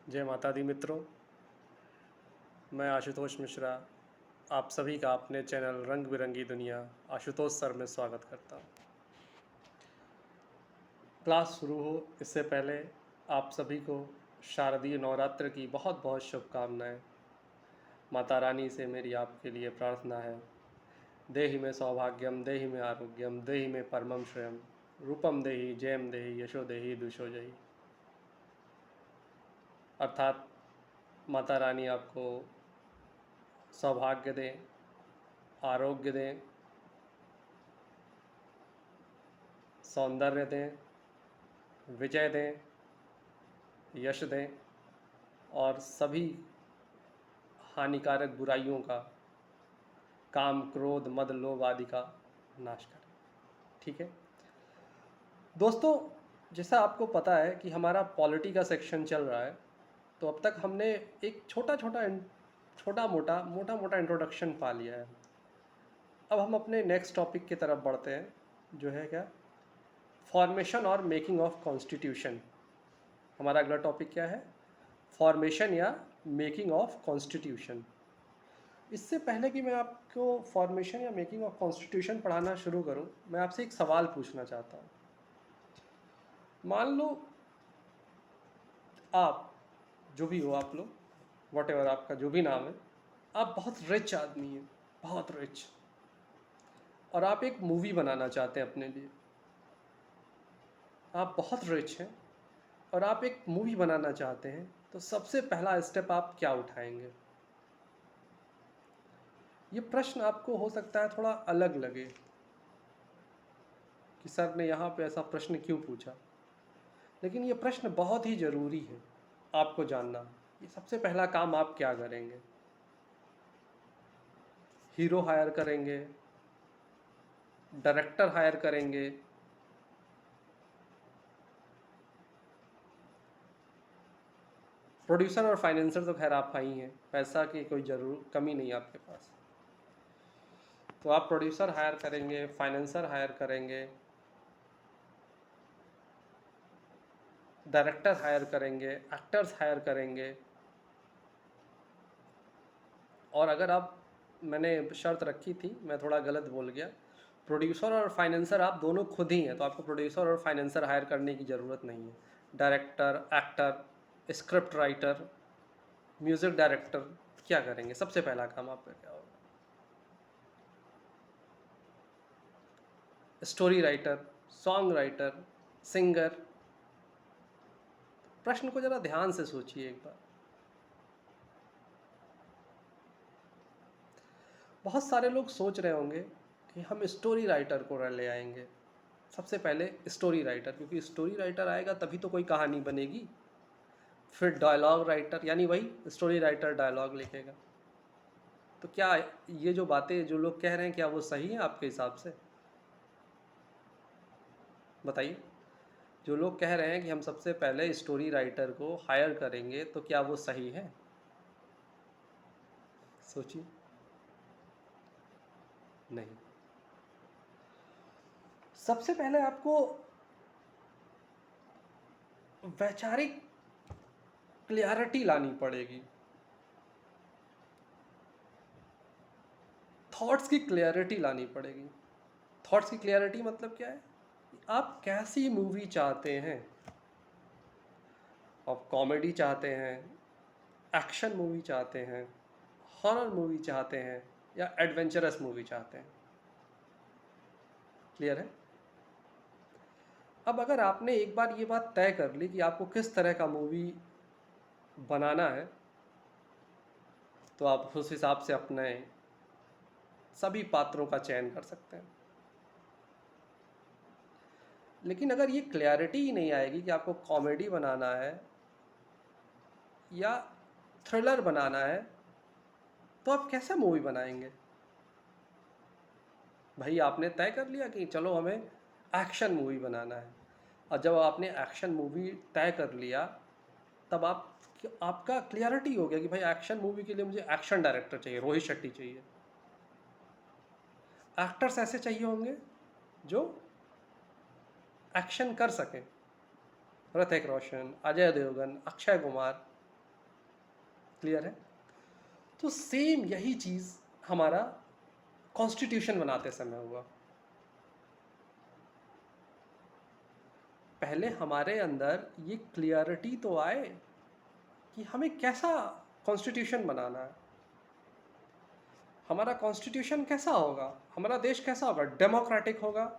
जय माता दी मित्रों। मैं आशुतोष मिश्रा आप सभी का अपने चैनल रंग बिरंगी दुनिया आशुतोष सर में स्वागत करता हूँ। क्लास शुरू हो इससे पहले आप सभी को शारदीय नवरात्र की बहुत बहुत शुभकामनाएं। माता रानी से मेरी आपके लिए प्रार्थना है, देहि में सौभाग्यम देहि में आरोग्यम देहि में परमम श्रेयम रूपम देहि जयम देहि यशो देहि दुशो जयी। अर्थात माता रानी आपको सौभाग्य दें, आरोग्य दें, सौंदर्य दें, विजय दें, यश दें और सभी हानिकारक बुराइयों का, काम क्रोध मद लोभ आदि का नाश करें। ठीक है दोस्तों, जैसा आपको पता है कि हमारा पॉलिटी का सेक्शन चल रहा है, तो अब तक हमने एक छोटा मोटा इंट्रोडक्शन पा लिया है। अब हम अपने नेक्स्ट टॉपिक की तरफ बढ़ते हैं, जो है क्या, फॉर्मेशन और मेकिंग ऑफ कॉन्स्टिट्यूशन। हमारा अगला टॉपिक क्या है? फॉर्मेशन या मेकिंग ऑफ कॉन्स्टिट्यूशन। इससे पहले कि मैं आपको फॉर्मेशन या मेकिंग ऑफ कॉन्स्टिट्यूशन पढ़ाना शुरू करूं, मैं आपसे एक सवाल पूछना चाहता हूं। मान लो आप, जो भी हो आप लोग, वॉट एवर आपका जो भी नाम है, आप बहुत रिच आदमी हैं, बहुत रिच, और आप एक मूवी बनाना चाहते हैं अपने लिए। आप बहुत रिच हैं और आप एक मूवी बनाना चाहते हैं, तो सबसे पहला स्टेप आप क्या उठाएंगे? ये प्रश्न आपको हो सकता है थोड़ा अलग लगे कि सर ने यहाँ पे ऐसा प्रश्न क्यों पूछा, लेकिन ये प्रश्न बहुत ही ज़रूरी है आपको जानना। ये सबसे पहला काम आप क्या करेंगे? हीरो हायर करेंगे, डायरेक्टर हायर करेंगे, प्रोड्यूसर और फाइनेंसर तो खैर आप ही हैं, पैसा की कोई कमी नहीं है आपके पास, तो आप प्रोड्यूसर हायर करेंगे, फाइनेंसर हायर करेंगे, डायरेक्टर हायर करेंगे, एक्टर्स हायर करेंगे। और अगर आप, मैंने शर्त रखी थी, मैं थोड़ा गलत बोल गया, प्रोड्यूसर और फाइनेंसर आप दोनों खुद ही हैं, तो आपको प्रोड्यूसर और फाइनेंसर हायर करने की ज़रूरत नहीं है। Director, actor, script writer, music director क्या करेंगे? सबसे पहला काम आपका क्या होगा? Story writer, song writer, singer. प्रश्न को ज़रा ध्यान से सोचिए एक बार। बहुत सारे लोग सोच रहे होंगे कि हम स्टोरी राइटर को ले आएंगे। सबसे पहले स्टोरी राइटर, क्योंकि स्टोरी राइटर आएगा तभी तो कोई कहानी बनेगी। फिर डायलॉग राइटर, यानी वही स्टोरी राइटर डायलॉग लिखेगा। तो क्या ये जो बातें जो लोग कह रहे हैं, क्या वो सही है आपके हिसाब से? बताइए। जो लोग कह रहे हैं कि हम सबसे पहले स्टोरी राइटर को हायर करेंगे, तो क्या वो सही है? सोचिए। नहीं। सबसे पहले आपको वैचारिक क्लियरिटी लानी पड़ेगी, थॉट्स की क्लियरिटी लानी पड़ेगी। थॉट्स की क्लियरिटी मतलब क्या है? आप कैसी मूवी चाहते हैं? आप कॉमेडी चाहते हैं, एक्शन मूवी चाहते हैं, हॉरर मूवी चाहते हैं, या एडवेंचरस मूवी चाहते हैं? क्लियर है? अब अगर आपने एक बार ये बात तय कर ली कि आपको किस तरह का मूवी बनाना है, तो आप उस हिसाब से अपने सभी पात्रों का चयन कर सकते हैं। लेकिन अगर ये क्लैरिटी ही नहीं आएगी कि आपको कॉमेडी बनाना है या थ्रिलर बनाना है, तो आप कैसे मूवी बनाएंगे? भाई आपने तय कर लिया कि चलो हमें एक्शन मूवी बनाना है, और जब आपने एक्शन मूवी तय कर लिया, तब आपका क्लियरिटी हो गया कि भाई एक्शन मूवी के लिए मुझे एक्शन डायरेक्टर चाहिए, रोहित शेट्टी चाहिए। एक्टर्स ऐसे चाहिए होंगे जो एक्शन कर सकें, ऋतिक रोशन, अजय देवगन, अक्षय कुमार, क्लियर है? तो सेम यही चीज़ हमारा कॉन्स्टिट्यूशन बनाते समय हुआ। पहले हमारे अंदर ये क्लियरिटी तो आए कि हमें कैसा कॉन्स्टिट्यूशन बनाना है, हमारा कॉन्स्टिट्यूशन कैसा होगा, हमारा देश कैसा होगा, डेमोक्रेटिक होगा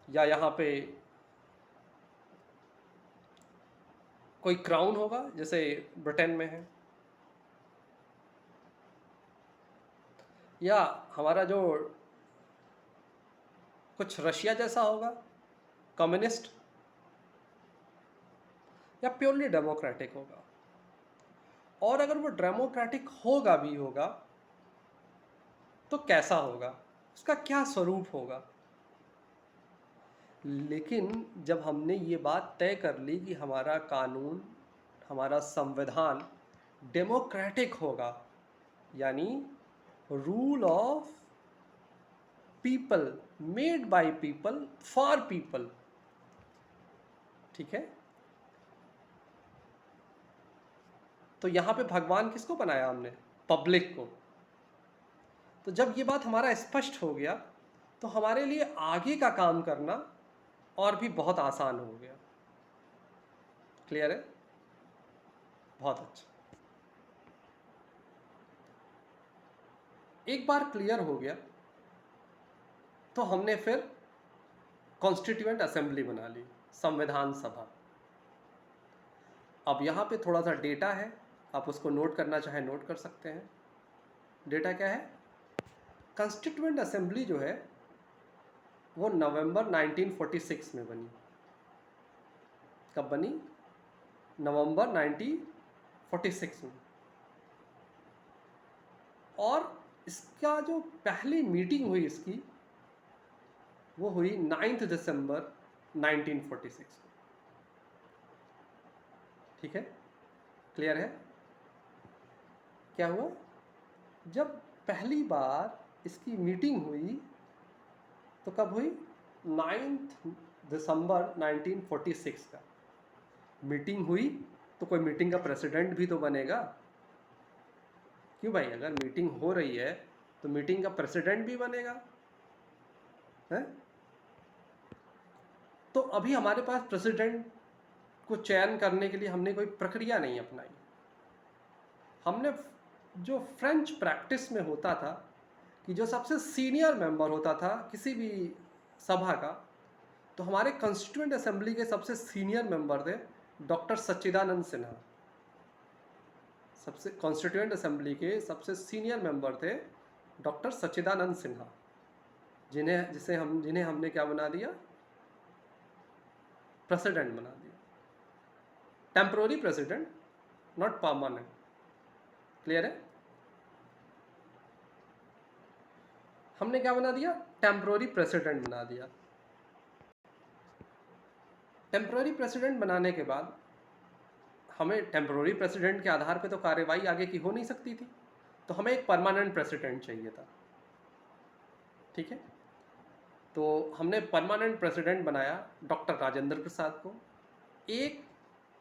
या यहाँ पे कोई क्राउन होगा जैसे ब्रिटेन में है, या हमारा जो कुछ रशिया जैसा होगा कम्युनिस्ट, या प्योरली डेमोक्रेटिक होगा। और अगर वो डेमोक्रेटिक होगा भी होगा तो कैसा होगा, उसका क्या स्वरूप होगा। लेकिन जब हमने ये बात तय कर ली कि हमारा कानून, हमारा संविधान डेमोक्रेटिक होगा, यानी rule of people, made by people, for people, ठीक है, तो यहां पे भगवान किसको बनाया हमने, पब्लिक को। तो जब ये बात हमारा स्पष्ट हो गया तो हमारे लिए आगे का काम करना और भी बहुत आसान हो गया। क्लियर है? बहुत अच्छा। एक बार क्लियर हो गया तो हमने फिर कॉन्स्टिट्यूएंट असेंबली बना ली, संविधान सभा। अब यहाँ पे थोड़ा सा डेटा है, आप उसको नोट करना चाहे नोट कर सकते हैं। डेटा क्या है? कॉन्स्टिट्यूएंट असेंबली जो है वो नवंबर 1946 में बनी। कब बनी? नवंबर 1946 में। और इसका जो पहली मीटिंग हुई इसकी वो हुई 9 दिसंबर 1946 में। ठीक है? क्लियर है? क्या हुआ? जब पहली बार इसकी मीटिंग हुई तो कब हुई? 9 दिसंबर 1946 का मीटिंग हुई। तो कोई मीटिंग का प्रेसिडेंट भी तो बनेगा। क्यों भाई? अगर मीटिंग हो रही है तो मीटिंग का प्रेसिडेंट भी बनेगा है? तो अभी हमारे पास प्रेसिडेंट को चयन करने के लिए हमने कोई प्रक्रिया नहीं अपनाई। हमने जो फ्रेंच प्रैक्टिस में होता था कि जो सबसे सीनियर मेंबर होता था किसी भी सभा का, तो हमारे कॉन्स्टिट्यूएंट असेंबली के सबसे सीनियर मेंबर थे डॉक्टर सच्चिदानंद सिन्हा। सबसे कॉन्स्टिट्यूएंट असेंबली के सबसे सीनियर मेंबर थे डॉक्टर सच्चिदानंद सिन्हा, जिन्हें हमने क्या बना दिया? प्रेसिडेंट बना दिया। Temporary president, not permanent. Clear है? हमने क्या बना दिया? टेम्पररी प्रेसिडेंट बना दिया। टेम्पररी प्रेसिडेंट बनाने के बाद हमें टेम्पररी प्रेसिडेंट के आधार पे तो कार्यवाही आगे की हो नहीं सकती थी, तो हमें एक परमानेंट प्रेसिडेंट चाहिए था। ठीक है? तो हमने परमानेंट प्रेसिडेंट बनाया डॉक्टर राजेंद्र प्रसाद को। एक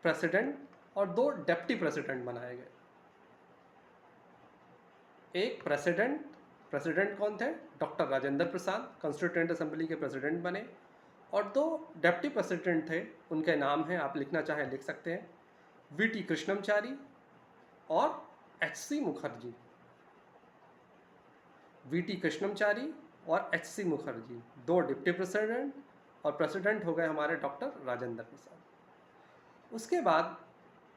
प्रेसिडेंट और 2 डेप्टी प्रेसिडेंट बनाए गए। एक प्रेसिडेंट कौन थे? Doctor Rajendra Prasad, constituent assembly के प्रेसिडेंट बने। और 2 डेप्टी प्रेसिडेंट थे, उनके नाम हैं, आप लिखना चाहें लिख सकते हैं, वीटी कृष्णमचारी और एचसी मुखर्जी। वीटी कृष्णमचारी और एचसी मुखर्जी 2 डिप्टी प्रेसिडेंट, और प्रेसिडेंट हो गए हमारे डॉक्टर राजेंद्र प्रसाद। उसके बाद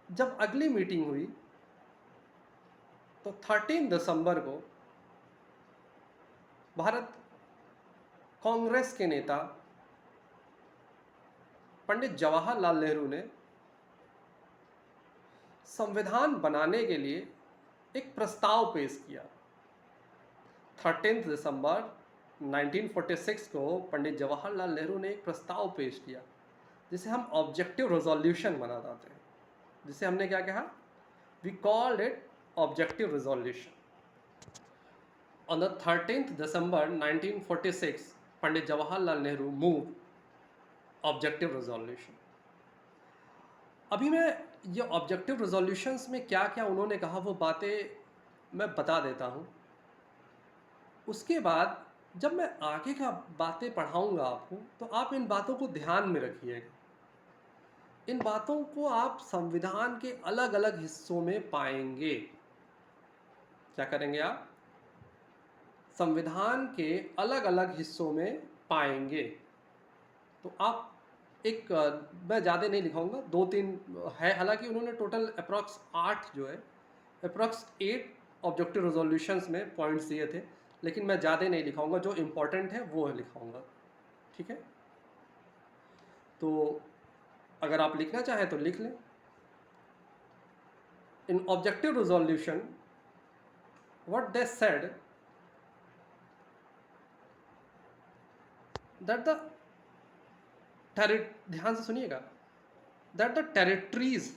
जब अगली मीटिंग हुई तो 13 दिसंबर को भारत कांग्रेस के नेता पंडित जवाहरलाल नेहरू ने संविधान बनाने के लिए एक प्रस्ताव पेश किया। 13 दिसंबर 1946 को पंडित जवाहरलाल नेहरू ने एक प्रस्ताव पेश किया जिसे हम ऑब्जेक्टिव रेजोल्यूशन बनाते हैं, जिसे हमने क्या कहा? We called it objective resolution. On the 13th December 1946, Pandit Jawaharlal Nehru moved objective resolution. अभी मैं ये ऑब्जेक्टिव रेजोल्यूशंस में क्या क्या उन्होंने कहा वो बातें मैं बता देता हूँ। उसके बाद जब मैं आगे का बातें पढ़ाऊँगा आपको, तो आप इन बातों को ध्यान में रखिएगा। इन बातों को आप संविधान के अलग अलग हिस्सों में पाएंगे। क्या करेंगे आप? संविधान के अलग अलग हिस्सों में पाएंगे। तो आप एक मैं ज़्यादा नहीं लिखाऊंगा, 2-3 है, हालांकि उन्होंने टोटल अप्रॉक्स 8 जो है, अप्रॉक्स 8 ऑब्जेक्टिव रेजोल्यूशंस में पॉइंट्स दिए थे, लेकिन मैं ज़्यादा नहीं लिखाऊंगा, जो इम्पोर्टेंट है वो लिखाऊंगा। ठीक है, तो अगर आप लिखना चाहें तो लिख लें। In objective resolution what they said that the ध्यान से सुनिएगा, that the territories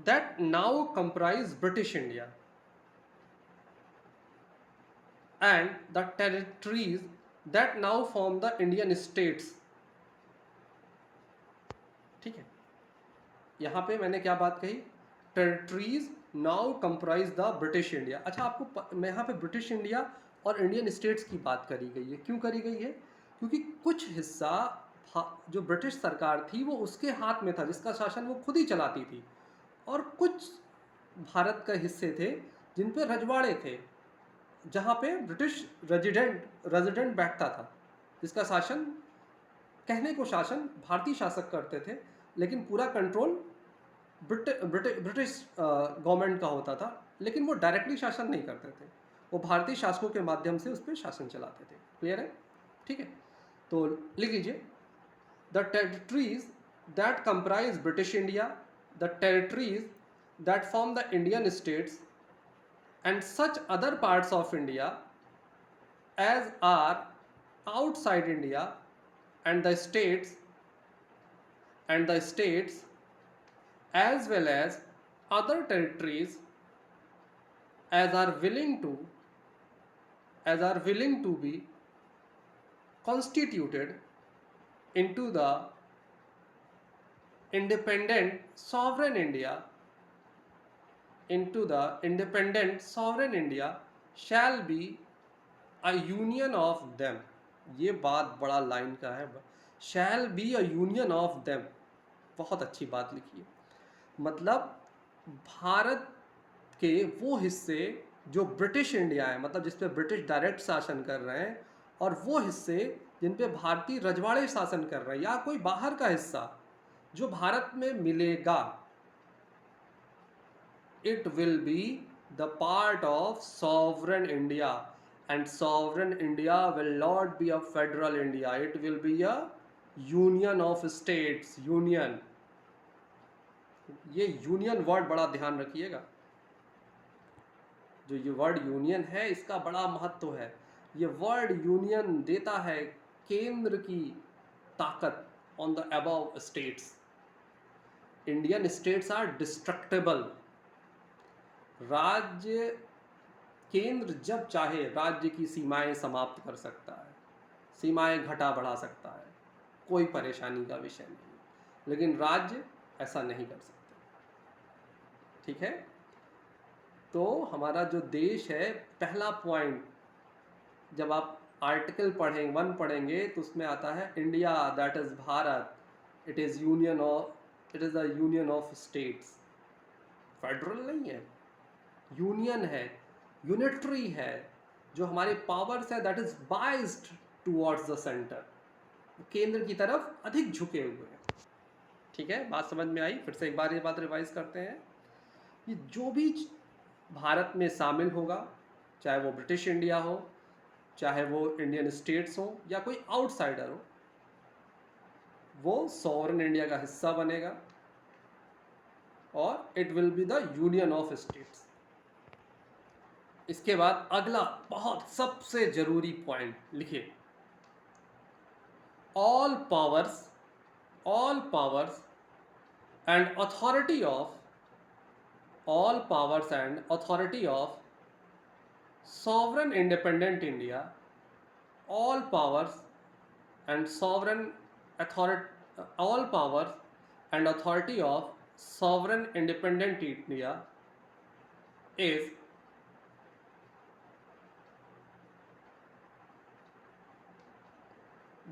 that now comprise British India and the territories that now form the Indian states। ठीक है, यहाँ पे मैंने क्या बात कही? Territories now comprise the British India. अच्छा, आपको मैं यहाँ पे ब्रिटिश इंडिया और इंडियन स्टेट्स की बात करी गई है। क्यों करी गई है? क्योंकि कुछ हिस्सा जो ब्रिटिश सरकार थी वो उसके हाथ में था, जिसका शासन वो खुद ही चलाती थी, और कुछ भारत के हिस्से थे जिन पे रजवाड़े थे, जहाँ पे ब्रिटिश रेजिडेंट बैठता था, जिसका शासन, कहने को शासन भारतीय शासक करते थे, लेकिन पूरा कंट्रोल ब्रिटिश गवर्नमेंट का होता था, लेकिन वो डायरेक्टली शासन नहीं करते थे, वो भारतीय शासकों के माध्यम से उस पर शासन चलाते थे। क्लियर है? ठीक है, तो लिख लीजिए, the territories that comprise British India, the territories that form the Indian states and such other parts of India as are outside India and the states as well as other territories as are willing to be constituted into the independent sovereign India shall be a union of them। ये बात बड़ा line का है, shall be a union of them, बहुत अच्छी बात लिखी है। मतलब भारत के वो हिस्से जो ब्रिटिश इंडिया है, मतलब जिस पे ब्रिटिश डायरेक्ट शासन कर रहे हैं, और वो हिस्से जिन पे भारतीय रजवाड़े शासन कर रहे हैं, या कोई बाहर का हिस्सा जो भारत में मिलेगा, it will be the part of sovereign India, and sovereign India will not be a federal India, it will be a union of states। union, ये यूनियन वर्ड बड़ा ध्यान रखिएगा। जो ये वर्ड यूनियन है इसका बड़ा महत्व है। ये वर्ड यूनियन देता है केंद्र की ताकत on the above states. Indian states are destructible. राज्य, केंद्र जब चाहे राज्य की सीमाएं समाप्त कर सकता है, सीमाएं घटा बढ़ा सकता है, कोई परेशानी का विषय नहीं, लेकिन राज्य ऐसा नहीं कर सकते। ठीक है, तो हमारा जो देश है, पहला पॉइंट जब आप आर्टिकल पढ़ेंगे 1 पढ़ेंगे तो उसमें आता है India, that is Bharat, it is the union of states. Federal नहीं है, यूनियन है, यूनिटरी है। जो हमारे पावर्स है that is biased towards the centre, केंद्र की तरफ अधिक झुके हुए हैं। ठीक है, बात समझ में आई? फिर से एक बार ये बात रिवाइज करते हैं। ये जो भी भारत में शामिल होगा, चाहे वो ब्रिटिश इंडिया हो, चाहे वो इंडियन स्टेट्स हो, या कोई आउटसाइडर हो, वो सॉवरेन इंडिया का हिस्सा बनेगा, और it will be the union of states. इसके बाद अगला बहुत सबसे जरूरी पॉइंट लिखिए, all powers and authority of sovereign independent India, all powers and authority of sovereign independent India is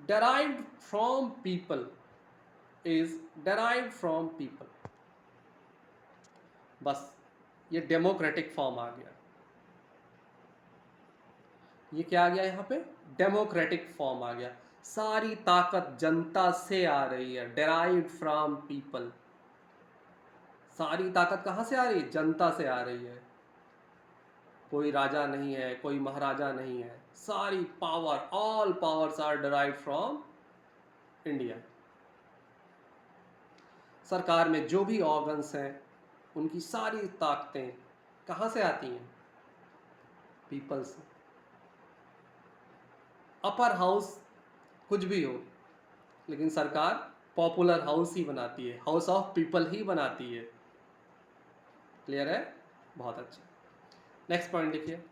derived from people, is derived from people. बस ये democratic form आ गया, ये क्या आ गया यहाँ पे, डेमोक्रेटिक फॉर्म आ गया। सारी ताकत जनता से आ रही है, डेराइव्ड फ्रॉम पीपल। सारी ताकत कहाँ से आ रही है, जनता से आ रही है। कोई राजा नहीं है, कोई महाराजा नहीं है, सारी power, all powers are derived from India. सरकार में जो भी ऑर्गन्स हैं उनकी सारी ताकतें कहाँ से आती हैं, पीपल से। अपर हाउस कुछ भी हो, लेकिन सरकार पॉपुलर हाउस ही बनाती है, हाउस ऑफ पीपल ही बनाती है। क्लियर है, बहुत अच्छा। नेक्स्ट पॉइंट देखिए,